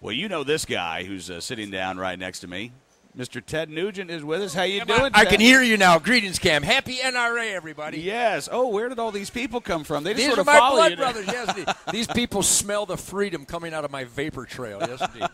Well, you know this guy who's sitting down right next to me. Mr. Ted Nugent is with us. How you doing, I Ted? can hear you now. Greetings, Cam. Happy NRA, everybody. Yes. Oh, where did all these people come from? They just These sort are of my follow blood you. brothers. Yes, these people smell the freedom coming out of my vapor trail. Yes, indeed.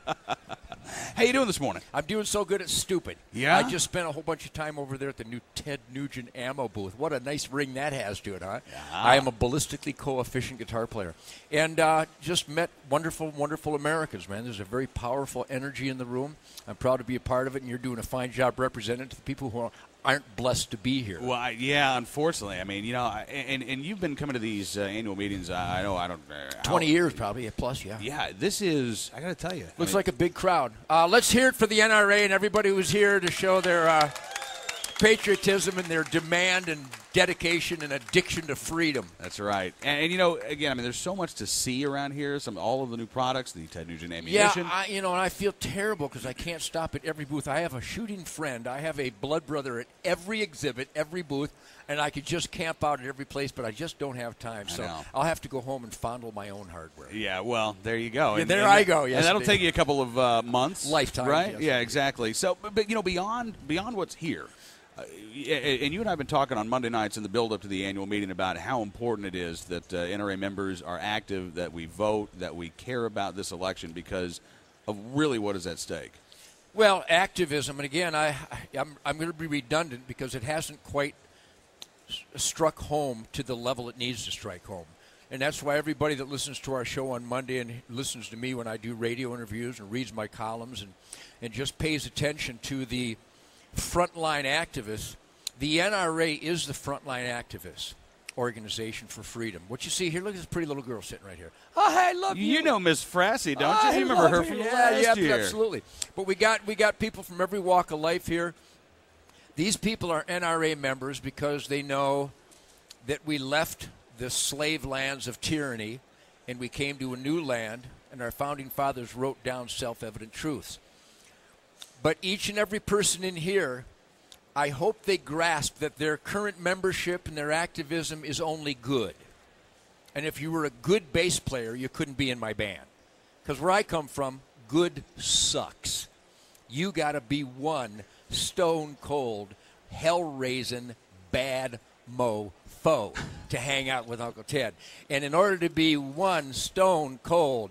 How you doing this morning? I'm doing so good it's stupid. Yeah? I just spent a whole bunch of time over there at the new Ted Nugent ammo booth. What a nice ring that has to it, huh? Yeah. I am a ballistically coefficient guitar player. And just met wonderful, wonderful Americans, man. There's a very powerful energy in the room. I'm proud to be a part of it, and you're doing a fine job representing to the people who aren't blessed to be here. Well, yeah, unfortunately. I mean, you know, and you've been coming to these annual meetings, I know, 20 years probably, plus, yeah. Yeah, this is, I got to tell you. Looks like a big crowd. Let's hear it for the NRA and everybody who's here to show their patriotism and their demand and dedication and addiction to freedom. That's right. And you know, again, I mean, there's so much to see around here. All of the new products, the Ted Nugent ammunition. Yeah, and I feel terrible because I can't stop at every booth. I have a shooting friend. I have a blood brother at every exhibit, every booth, and I could just camp out at every place, but I just don't have time. So I'll have to go home and fondle my own hardware. Yeah, well, there you go. Yeah, there I go. Yes, and that'll take you a couple of months. Lifetime. Right? Yes. Yeah, exactly. So, but you know, beyond what's here, and you and I have been talking on Monday nights in the build-up to the annual meeting about how important it is that NRA members are active, that we vote, that we care about this election because of really what is at stake. Well, activism, and again, I'm going to be redundant because it hasn't quite struck home to the level it needs to strike home. And that's why everybody that listens to our show on Monday and listens to me when I do radio interviews and reads my columns and just pays attention to the frontline activists, the NRA is the frontline activist organization for freedom. What you see here, look at this pretty little girl sitting right here. Oh, hey, I love you. You know Miss Frassi, don't you? You remember her from last year. Absolutely. But we got people from every walk of life here. These people are NRA members because they know that we left the slave lands of tyranny and we came to a new land, and our founding fathers wrote down self-evident truths. But each and every person in here, I hope they grasp that their current membership and their activism is only good. And if you were a good bass player, you couldn't be in my band. Because where I come from, good sucks. You got to be one stone-cold, hell-raising, bad mofo to hang out with Uncle Ted. And in order to be one stone-cold,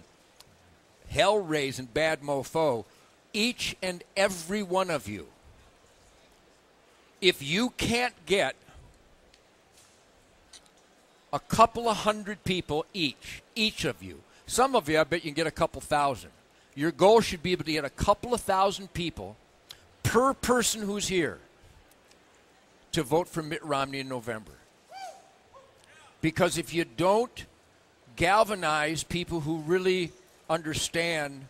hell-raising, bad mofo, each and every one of you, if you can't get a couple of hundred people each of you, some of you, I bet you can get a couple thousand. Your goal should be able to get a couple of thousand people per person who's here to vote for Mitt Romney in November. Because if you don't galvanize people who really understand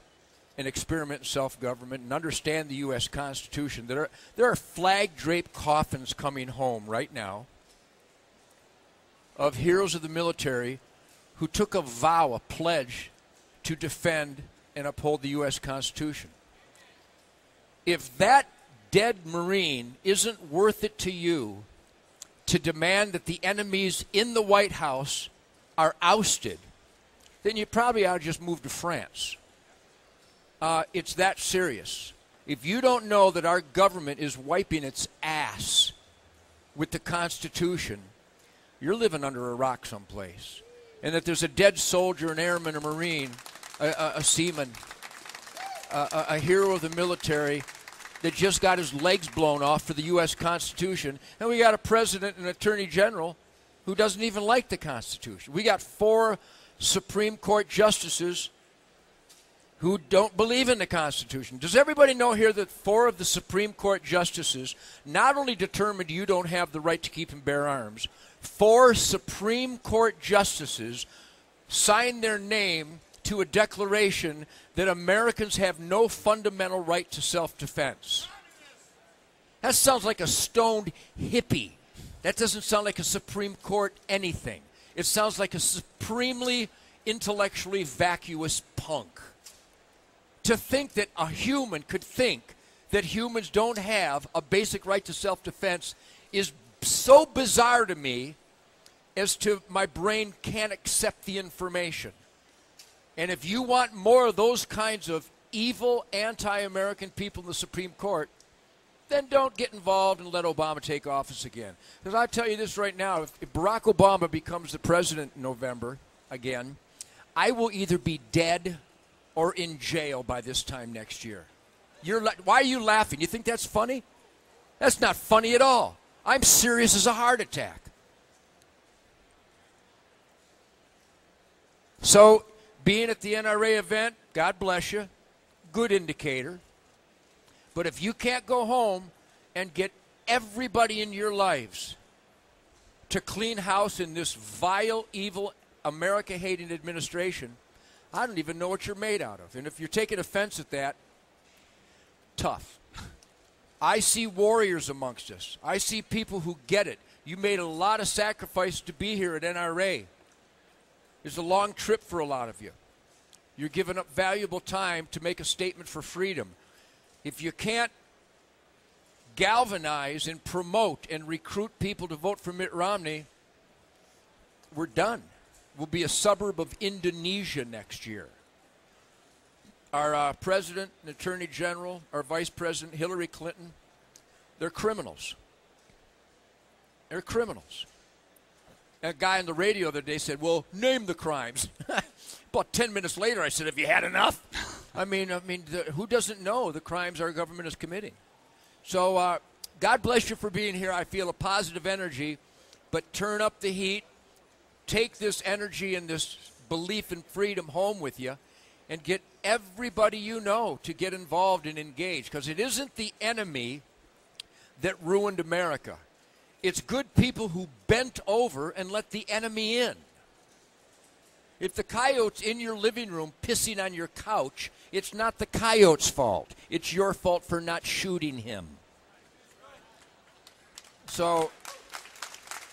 and experiment in self-government and understand the U.S. Constitution, there are flag-draped coffins coming home right now of heroes of the military who took a vow, a pledge, to defend and uphold the U.S. Constitution. If that dead Marine isn't worth it to you to demand that the enemies in the White House are ousted, then you probably ought to just move to France. It's that serious. If you don't know that our government is wiping its ass with the Constitution, you're living under a rock someplace. And that there's a dead soldier, an airman, a Marine, a seaman, a hero of the military that just got his legs blown off for the U.S. Constitution, and we got a president and attorney general who doesn't even like the Constitution. We got 4 Supreme Court justices who don't believe in the Constitution. Does everybody know here that 4 of the Supreme Court justices not only determined you don't have the right to keep and bear arms, 4 Supreme Court justices signed their name to a declaration that Americans have no fundamental right to self-defense? That sounds like a stoned hippie. That doesn't sound like a Supreme Court anything. It sounds like a supremely intellectually vacuous punk. To think that a human could think that humans don't have a basic right to self-defense is so bizarre to me as to my brain can't accept the information. And if you want more of those kinds of evil, anti-American people in the Supreme Court, then don't get involved and let Obama take office again. Because I tell you this right now, if Barack Obama becomes the president in November again, I will either be dead or in jail by this time next year. Why are you laughing? You think that's funny? That's not funny at all. I'm serious as a heart attack. So, being at the NRA event, God bless you, good indicator. But if you can't go home and get everybody in your lives to clean house in this vile, evil, America-hating administration, I don't even know what you're made out of. And if you're taking offense at that, tough. I see warriors amongst us. I see people who get it. You made a lot of sacrifice to be here at NRA. It's a long trip for a lot of you. You're giving up valuable time to make a statement for freedom. If you can't galvanize and promote and recruit people to vote for Mitt Romney, we're done. We'll be a suburb of Indonesia next year. Our president and attorney general, our vice president, Hillary Clinton, they're criminals. They're criminals. A guy on the radio the other day said, well, name the crimes. About 10 minutes later, I said, have you had enough? I mean, who doesn't know the crimes our government is committing? So God bless you for being here. I feel a positive energy, but turn up the heat. Take this energy and this belief in freedom home with you and get everybody you know to get involved and engage, because it isn't the enemy that ruined America. It's good people who bent over and let the enemy in. If the coyote's in your living room pissing on your couch, it's not the coyote's fault. It's your fault for not shooting him. So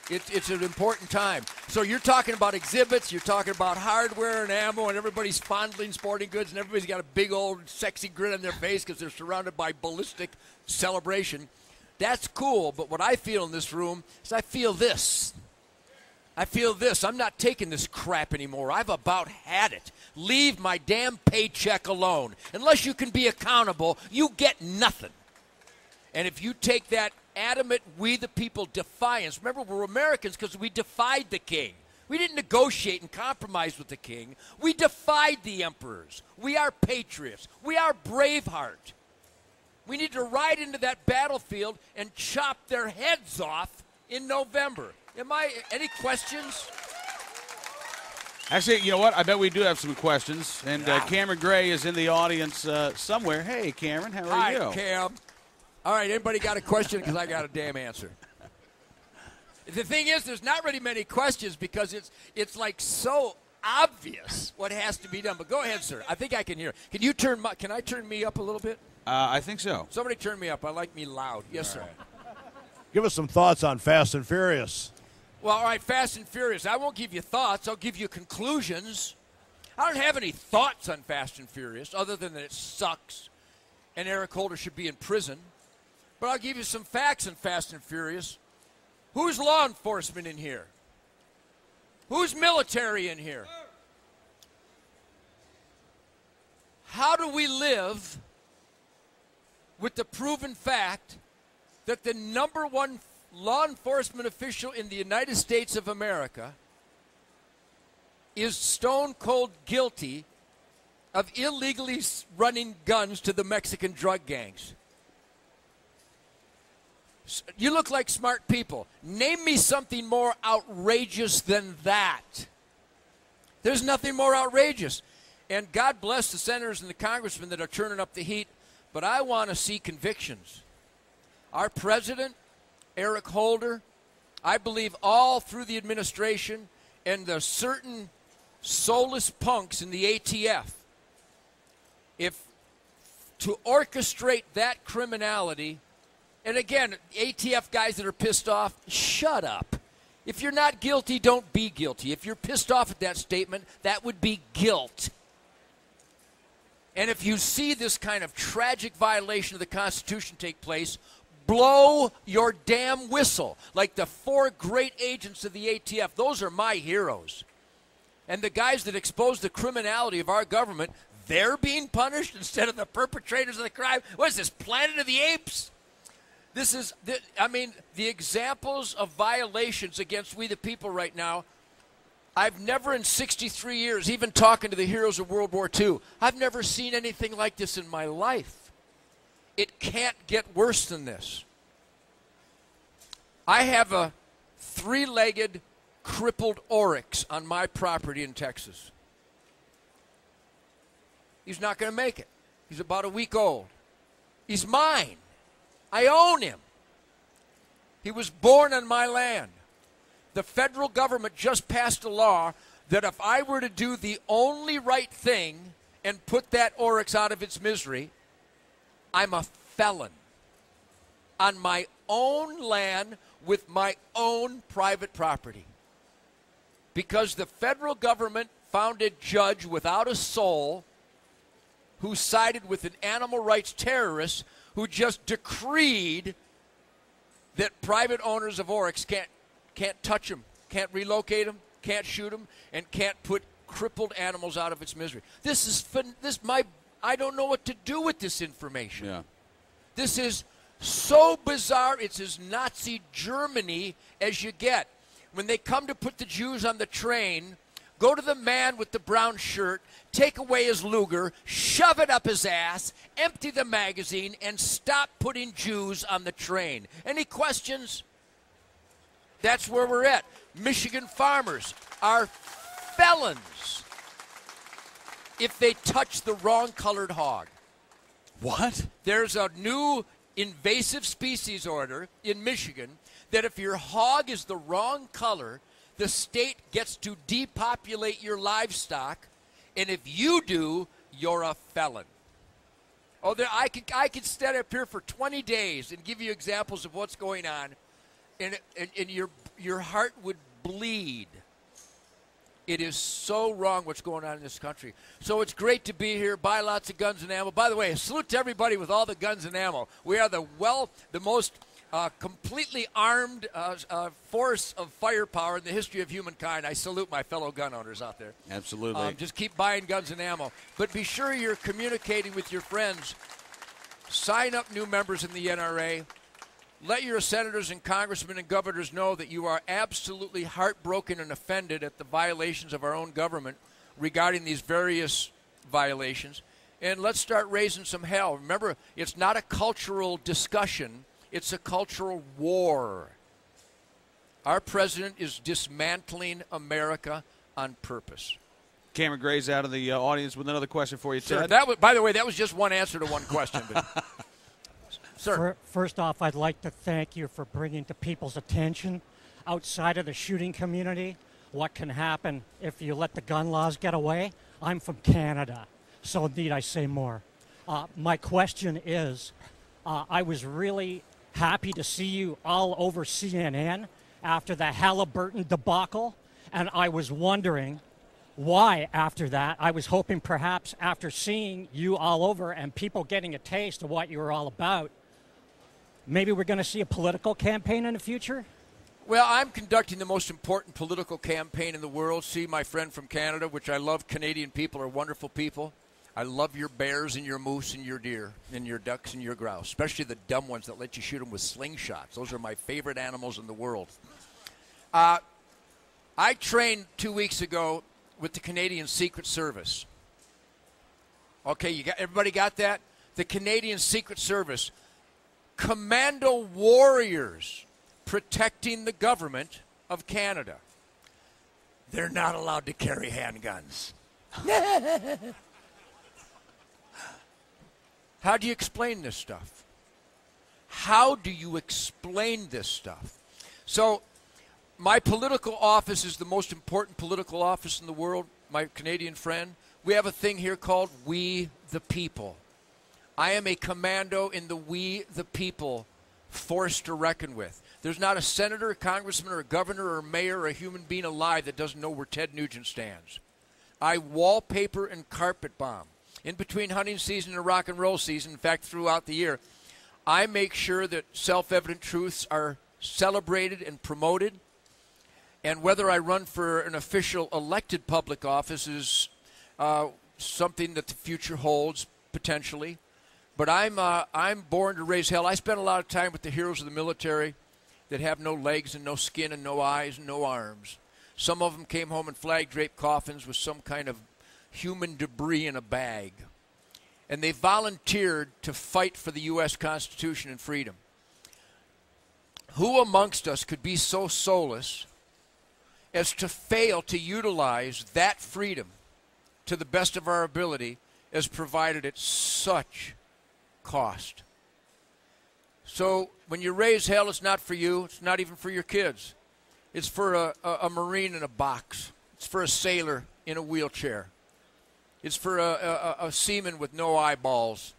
it's an important time. So you're talking about exhibits, you're talking about hardware and ammo, and everybody's fondling sporting goods, and everybody's got a big old sexy grin on their face because they're surrounded by ballistic celebration. That's cool, but what I feel in this room is I feel this. I feel this. I'm not taking this crap anymore. I've about had it. Leave my damn paycheck alone. Unless you can be accountable, you get nothing. And if you take that adamant, we the people defiance, remember, we're Americans because we defied the king. We didn't negotiate and compromise with the king. We defied the emperors. We are patriots. We are Braveheart. We need to ride into that battlefield and chop their heads off in November. Any questions? Actually, you know what? I bet we do have some questions. And Cameron Gray is in the audience somewhere. Hey, Cameron, how are you? Hi, Cam. All right, anybody got a question? Because I got a damn answer. The thing is, there's not really many questions because it's like so obvious what has to be done. But go ahead, sir. I think I can hear. Can I turn me up a little bit? I think so. Somebody turn me up. I like me loud. Yes, sir. Right. Give us some thoughts on Fast and Furious. Well, all right, Fast and Furious. I won't give you thoughts. I'll give you conclusions. I don't have any thoughts on Fast and Furious other than that it sucks and Eric Holder should be in prison. But I'll give you some facts on Fast and Furious. Who's law enforcement in here? Who's military in here? How do we live with the proven fact that the number one law enforcement official in the United States of America is stone cold guilty of illegally running guns to the Mexican drug gangs? You look like smart people. Name me something more outrageous than that. There's nothing more outrageous. And God bless the senators and the congressmen that are turning up the heat, but I want to see convictions. Our president, Eric Holder, I believe all through the administration, and the certain soulless punks in the ATF, if to orchestrate that criminality. And again, ATF guys that are pissed off, shut up. If you're not guilty, don't be guilty. If you're pissed off at that statement, that would be guilt. And if you see this kind of tragic violation of the Constitution take place, blow your damn whistle. Like the 4 great agents of the ATF, those are my heroes. And the guys that expose the criminality of our government, they're being punished instead of the perpetrators of the crime. What is this, Planet of the Apes? This is, the examples of violations against we the people right now, I've never in 63 years, even talking to the heroes of World War II, I've never seen anything like this in my life. It can't get worse than this. I have a 3-legged crippled oryx on my property in Texas. He's not going to make it. He's about a week old. He's mine. I own him. He was born on my land. The federal government just passed a law that if I were to do the only right thing and put that oryx out of its misery, I'm a felon on my own land with my own private property. Because the federal government found a judge without a soul who sided with an animal rights terrorist who just decreed that private owners of oryx can't touch them, can't relocate them, can't shoot them, and can't put crippled animals out of its misery. I don't know what to do with this information. Yeah. This is so bizarre. It's as Nazi Germany as you get. When they come to put the Jews on the train, go to the man with the brown shirt, take away his Luger, shove it up his ass, empty the magazine, and stop putting Jews on the train. Any questions? That's where we're at. Michigan farmers are felons if they touch the wrong colored hog. What? There's a new invasive species order in Michigan that if your hog is the wrong color, the state gets to depopulate your livestock, and if you do, you're a felon. Oh, I could stand up here for 20 days and give you examples of what's going on, and your heart would bleed. It is so wrong what's going on in this country. So it's great to be here. Buy lots of guns and ammo. By the way, a salute to everybody with all the guns and ammo. We are the most completely armed force of firepower in the history of humankind. I salute my fellow gun owners out there. Absolutely. Just keep buying guns and ammo. But be sure you're communicating with your friends. Sign up new members in the NRA. Let your senators and congressmen and governors know that you are absolutely heartbroken and offended at the violations of our own government regarding these various violations. And let's start raising some hell. Remember, it's not a cultural discussion. It's a cultural war. Our president is dismantling America on purpose. Cameron Gray's out of the audience with another question for you, Ted. Sir, by the way, that was just one answer to one question. But sir. First off, I'd like to thank you for bringing to people's attention outside of the shooting community what can happen if you let the gun laws get away. I'm from Canada, so need I say more. My question is, I was really happy to see you all over CNN after the Halliburton debacle, and I was wondering why after that. I was hoping perhaps after seeing you all over and people getting a taste of what you were all about, maybe we're going to see a political campaign in the future? Well, I'm conducting the most important political campaign in the world. See, my friend from Canada, which I love. Canadian people are wonderful people. I love your bears and your moose and your deer and your ducks and your grouse, especially the dumb ones that let you shoot them with slingshots. Those are my favorite animals in the world. I trained 2 weeks ago with the Canadian Secret Service. Okay, everybody got that? The Canadian Secret Service. Commando warriors protecting the government of Canada. They're not allowed to carry handguns. How do you explain this stuff? How do you explain this stuff? So, my political office is the most important political office in the world, my Canadian friend. We have a thing here called We the People. I am a commando in the We the People force to reckon with. There's not a senator, a congressman, or a governor, or a mayor, or a human being alive that doesn't know where Ted Nugent stands. I wallpaper and carpet bomb. In between hunting season and rock and roll season, in fact, throughout the year, I make sure that self-evident truths are celebrated and promoted. And whether I run for an official elected public office is something that the future holds, potentially. But I'm born to raise hell. I spent a lot of time with the heroes of the military that have no legs and no skin and no eyes and no arms. Some of them came home in flag-draped coffins with some kind of human debris in a bag. And they volunteered to fight for the U.S. Constitution and freedom. Who amongst us could be so soulless as to fail to utilize that freedom to the best of our ability as provided at such cost? So when you raise hell, it's not for you. It's not even for your kids. It's for a Marine in a box. It's for a sailor in a wheelchair. It's for a seaman with no eyeballs.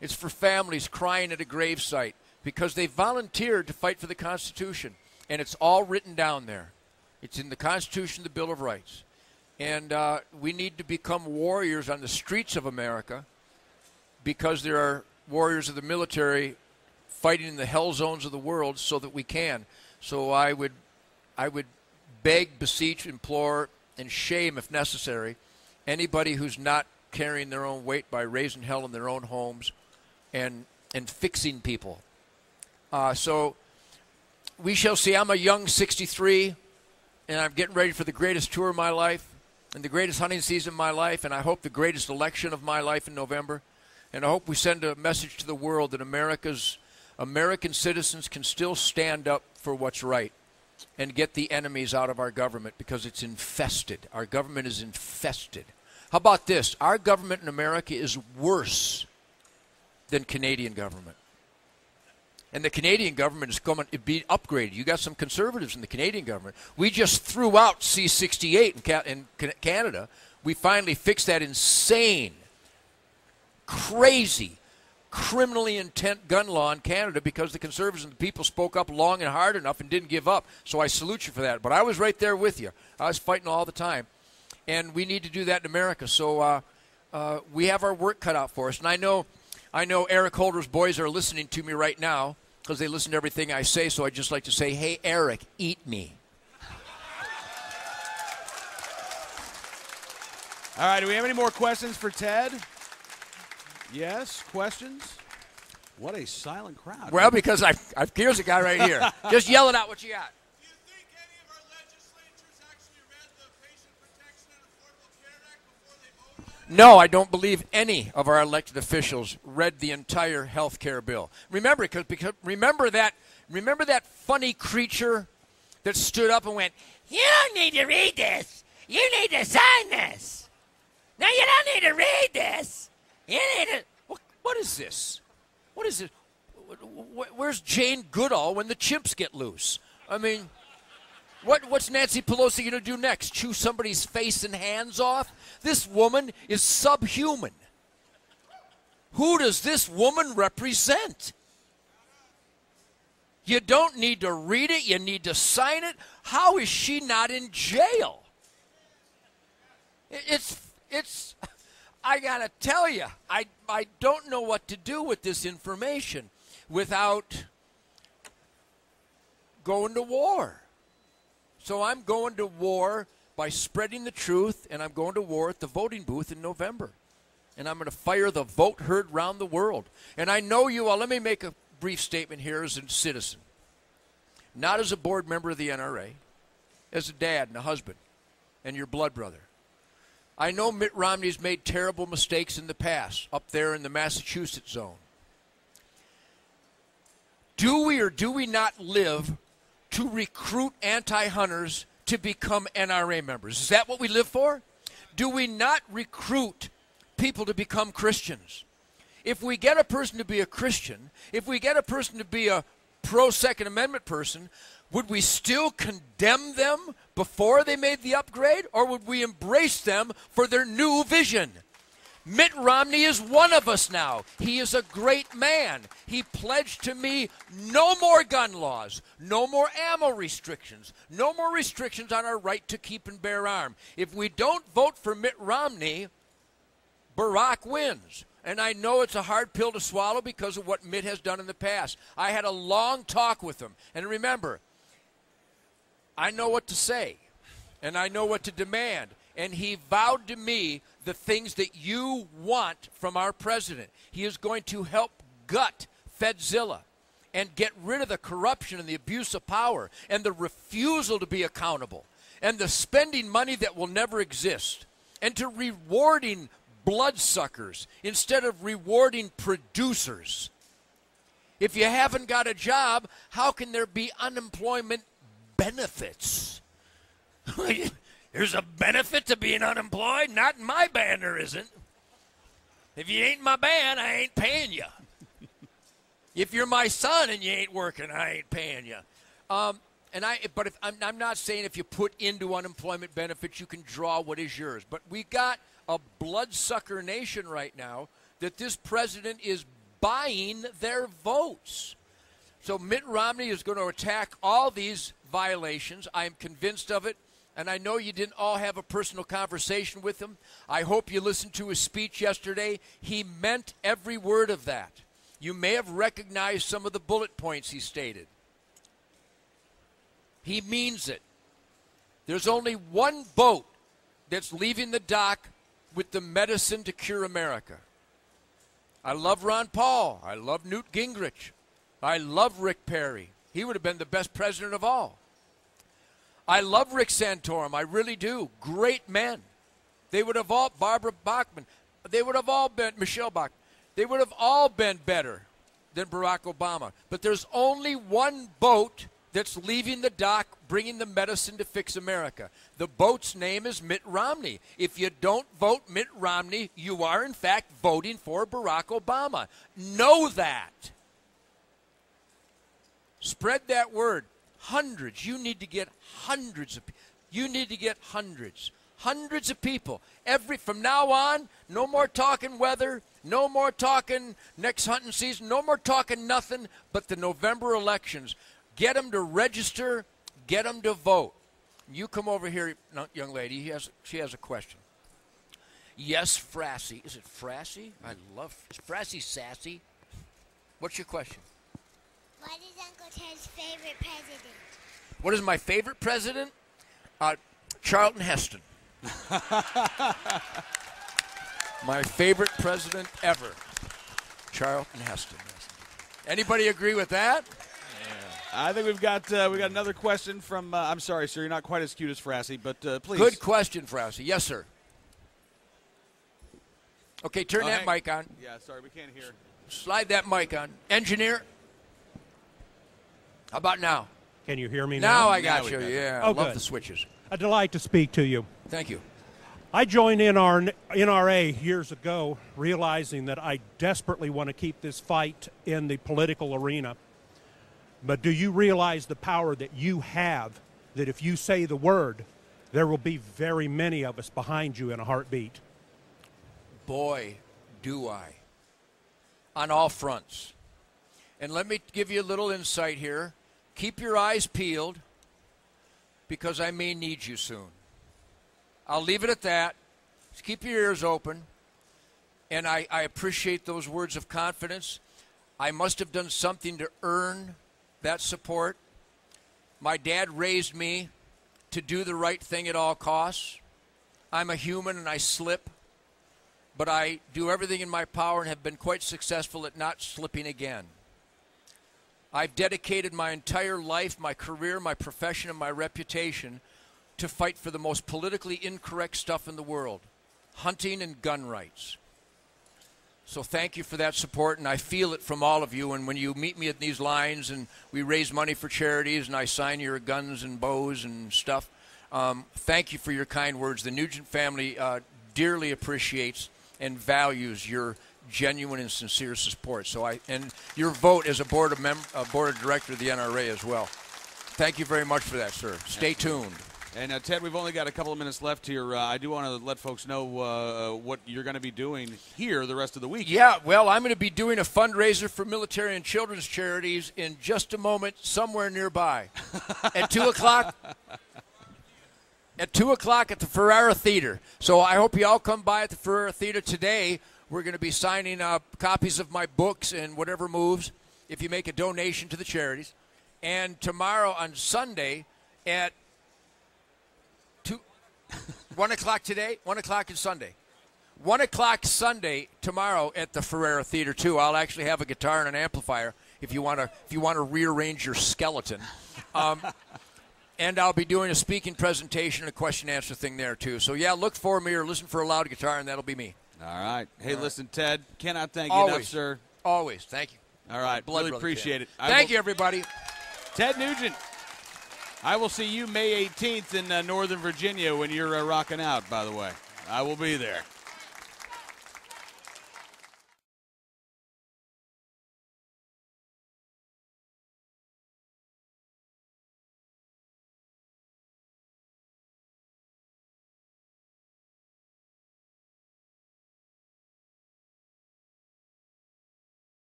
It's for families crying at a gravesite because they volunteered to fight for the Constitution. And it's all written down there. It's in the Constitution, the Bill of Rights. And we need to become warriors on the streets of America because there are warriors of the military fighting in the hell zones of the world so that we can. So I would beg, beseech, implore, and shame, if necessary, anybody who's not carrying their own weight by raising hell in their own homes and fixing people. So we shall see. I'm a young 63, and I'm getting ready for the greatest tour of my life and the greatest hunting season of my life, and I hope the greatest election of my life in November. And I hope we send a message to the world that American citizens can still stand up for what's right and get the enemies out of our government because it's infested. Our government is infested. How about this? Our government in America is worse than Canadian government. And the Canadian government is going to be upgraded. You got some conservatives in the Canadian government. We just threw out C-68 in Canada. We finally fixed that insane, crazy, criminally intent gun law in Canada because the conservatives and the people spoke up long and hard enough and didn't give up. So I salute you for that. But I was right there with you. I was fighting all the time. And we need to do that in America. So we have our work cut out for us. And I know Eric Holder's boys are listening to me right now because they listen to everything I say. So I'd just like to say, hey, Eric, eat me. All right, do we have any more questions for Ted? Yes, questions? What a silent crowd. Well, because here's a guy right here. Just yelling out what you got. Do you think any of our legislatures actually read the Patient Protection and Affordable Care Act before they voted on it? No, I don't believe any of our elected officials read the entire health care bill. Remember, because remember that funny creature that stood up and went, "You don't need to read this. You need to sign this. No, you don't need to read this. You need to." What is this? What is it? Where's Jane Goodall when the chimps get loose? I mean, what's Nancy Pelosi going to do next? Chew somebody's face and hands off? This woman is subhuman. Who does this woman represent? You don't need to read it. You need to sign it. How is she not in jail? It's I got to tell you, I don't know what to do with this information without going to war. So I'm going to war by spreading the truth, and I'm going to war at the voting booth in November. And I'm going to fire the vote heard round the world. And I know you all. Let me make a brief statement here as a citizen. Not as a board member of the NRA, as a dad and a husband and your blood brother. I know Mitt Romney's made terrible mistakes in the past up there in the Massachusetts zone. Do we or do we not live to recruit anti-hunters to become NRA members? Is that what we live for? Do we not recruit people to become Christians? If we get a person to be a Christian, if we get a person to be a pro-Second Amendment person, would we still condemn them before they made the upgrade, or would we embrace them for their new vision? Mitt Romney is one of us now. He is a great man. He pledged to me no more gun laws, no more ammo restrictions, no more restrictions on our right to keep and bear arms. If we don't vote for Mitt Romney, Barack wins. And I know it's a hard pill to swallow because of what Mitt has done in the past. I had a long talk with him. And remember, I know what to say, and I know what to demand. And he vowed to me the things that you want from our president. He is going to help gut Fedzilla and get rid of the corruption and the abuse of power and the refusal to be accountable and the spending money that will never exist and to rewarding bloodsuckers instead of rewarding producers. If you haven't got a job, how can there be unemployment benefits? There's a benefit to being unemployed? Not in my band, there isn't. If you ain't in my band, I ain't paying you. If you're my son and you ain't working, I ain't paying you. But if, I'm not saying if you put into unemployment benefits, you can draw what is yours. But we got a bloodsucker nation right now that this president is buying their votes. So Mitt Romney is going to attack all these violations. I am convinced of it. And I know you didn't all have a personal conversation with him. I hope you listened to his speech yesterday. He meant every word of that. You may have recognized some of the bullet points he stated. He means it. There's only one boat that's leaving the dock with the medicine to cure America. I love Ron Paul. I love Newt Gingrich. I love Rick Perry. He would have been the best president of all. I love Rick Santorum. I really do. Great men. They would have all, Barbara Bachman, they would have all been, Michelle Bachman, they would have all been better than Barack Obama. But there's only one boat that's leaving the dock, bringing the medicine to fix America. The boat's name is Mitt Romney. If you don't vote Mitt Romney, you are, in fact, voting for Barack Obama. Know that. Spread that word. Hundreds. You need to get hundreds of people. You need to get hundreds. Hundreds of people. From now on, no more talking weather, no more talking next hunting season, no more talking nothing but the November elections. Get them to register, get them to vote. You come over here, young lady, she has a question. Yes, Frassy. Is it Frassy? I love Frassy Sassy. What's your question? What is Uncle Ted's favorite president? What is my favorite president? Charlton Heston. My favorite president ever. Charlton Heston. Anybody agree with that? I think we've got another question from. I'm sorry, sir, you're not quite as cute as Frassy, but please. Good question, Frassy. Yes, sir. Okay, turn that mic on. Yeah, sorry, we can't hear. Slide that mic on. Engineer. How about now? Can you hear me now? now? I got you. Yeah, Oh, I love good. the switches. A delight to speak to you. Thank you. I joined NRA years ago, realizing that I desperately want to keep this fight in the political arena. But do you realize the power that you have, that if you say the word, there will be very many of us behind you in a heartbeat? Boy, do I. On all fronts. And let me give you a little insight here. Keep your eyes peeled, because I may need you soon. I'll leave it at that. Just keep your ears open. And I appreciate those words of confidence. I must have done something to earn that support. My dad raised me to do the right thing at all costs. I'm a human and I slip, but I do everything in my power and have been quite successful at not slipping again. I've dedicated my entire life, my career, my profession, and my reputation to fight for the most politically incorrect stuff in the world, hunting and gun rights. So thank you for that support, and I feel it from all of you. And when you meet me at these lines and we raise money for charities and I sign your guns and bows and stuff, thank you for your kind words. The Nugent family dearly appreciates and values your genuine and sincere support. And your vote as a board of director of the NRA as well. Thank you very much for that, sir. Stay tuned. And Ted, we've only got a couple of minutes left here. I do want to let folks know what you're going to be doing here the rest of the week. Yeah, well, I'm going to be doing a fundraiser for military and children's charities in just a moment, somewhere nearby. At 2 o'clock. At 2 o'clock at the Ferrara Theater. So I hope you all come by at the Ferrara Theater today. We're going to be signing copies of my books and whatever moves if you make a donation to the charities. And tomorrow on Sunday at 1 o'clock today, 1 o'clock is Sunday. 1 o'clock Sunday tomorrow at the Ferrera Theater too. I'll actually have a guitar and an amplifier if you want to rearrange your skeleton. And I'll be doing a speaking presentation and a question answer thing there too. So yeah, look for me or listen for a loud guitar, and that'll be me. All right. Hey, listen, Ted, cannot thank you Always. enough, sir. Always. Thank you. All right. Really appreciate it. Thank you, everybody. Ted Nugent. I will see you May 18th in Northern Virginia when you're rocking out, by the way. I will be there.